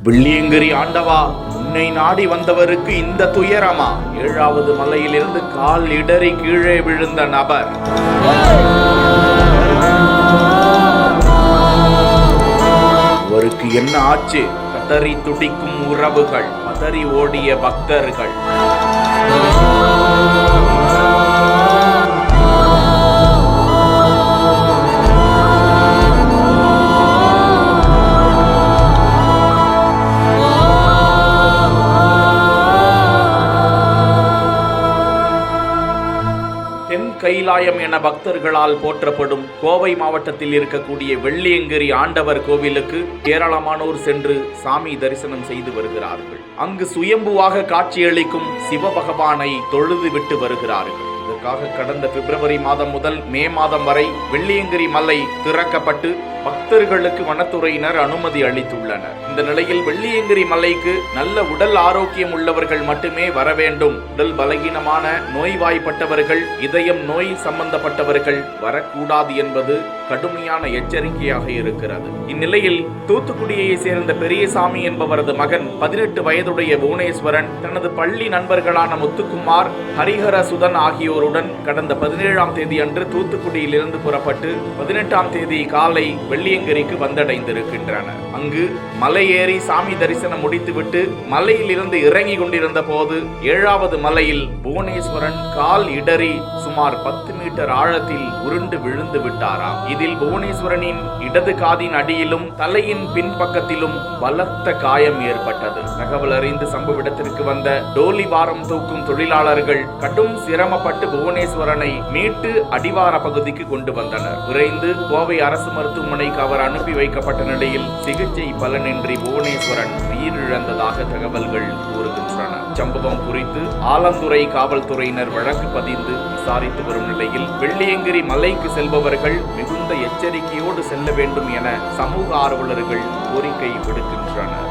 வெள்ளியங்கிரி ஆண்டவா, உன்னை நாடி வந்தவருக்கு இந்த துயரமா? 7வது மலையிலிருந்து கால் இடறி கீழே விழுந்த நபர். அவருக்கு என்ன ஆச்சு? கதறி துடிக்கும் உறவுகள், பதறி ஓடிய பக்தர்கள். தென் கைலாயம் என பக்தர்களால் போற்றப்படும் கோவை மாவட்டத்தில் இருக்கக்கூடிய வெள்ளியங்கிரி ஆண்டவர் கோவிலுக்கு ஏராளமானோர் சென்று சாமி தரிசனம் செய்து வருகிறார்கள். அங்கு சுயம்புவாக காட்சியளிக்கும் சிவபகவானை தொழுது விட்டு வருகிறார்கள். இதற்காக கடந்த பிப்ரவரி மாதம் முதல் மே மாதம் வரை வெள்ளியங்கிரி மலை திறக்கப்பட்டு பக்தர்களுக்கு வனத்துறையினர் அனுமதி அளித்துள்ளனர். இந்த நிலையில் வெள்ளியங்கிரி மலைக்கு நல்ல உடல் ஆரோக்கியம் உள்ளவர்கள் மட்டுமே வர வேண்டும். உடல் பலகீனமான நோய்வாய்ப்பட்டவர்கள், இதயம் நோய் சம்பந்தப்பட்டவர்கள் வரக்கூடாது என்பது கடுமையான எச்சரிக்கையாக இருக்கிறது. இந்நிலையில் தூத்துக்குடியை சேர்ந்த பெரியசாமி என்பவரது மகன் 18 வயதுடைய புவனேஸ்வரன் தனது பள்ளி நண்பர்களான முத்துக்குமார், ஹரிஹரசுதன் ஆகியோருடன் கடந்த 17ஆம் தேதி அன்று தூத்துக்குடியிலிருந்து புறப்பட்டு 18ஆம் தேதி காலை வெள்ளியங்கிரிக்கு வந்தடைந்திருக்கின்றனர். அங்கு மலை ஏறி சாமி தரிசனம் முடித்துவிட்டு மலையில் இருந்து இறங்கி கொண்டிருந்த போது 7வது மலையில் புவனேஸ்வரன் கால் இடறி சுமார் 10 மீட்டர் ஆழத்தில் உருண்டு விழுந்து விட்டாராம். இதில் புவனேஸ்வரனின் இடது காதின் அடியிலும் தலையின் பின்பக்கத்திலும் பலத்த காயம் ஏற்பட்டது. தகவல் அறிந்து சம்பவ இடத்திற்கு வந்த டோலி பாரம் தூக்கும் தொழிலாளர்கள் கடும் சிரமப்பட்டு புவனேஸ்வரனை மீட்டு அடிவார பகுதிக்கு கொண்டு வந்தனர். விரைந்து கோவை அரசு மருத்துவமனைக்கு அவர் அனுப்பி வைக்கப்பட்ட நிலையில் சிகிச்சை பலனின்றி புவனேஸ்வரன் உயிரிழந்ததாக தகவல்கள் கூறுகின்றன. சம்பவம் குறித்து ஆலந்துறை காவல்துறையினர் வழக்கு பதிந்து விசாரித்து வரும் நிலையில் வெள்ளியங்கிரி மலைக்கு செல்பவர்கள் மிகுந்த எச்சரிக்கையோடு செல்ல வேண்டும் என சமூக ஆர்வலர்கள் கோரிக்கை விடுக்கின்றனர்.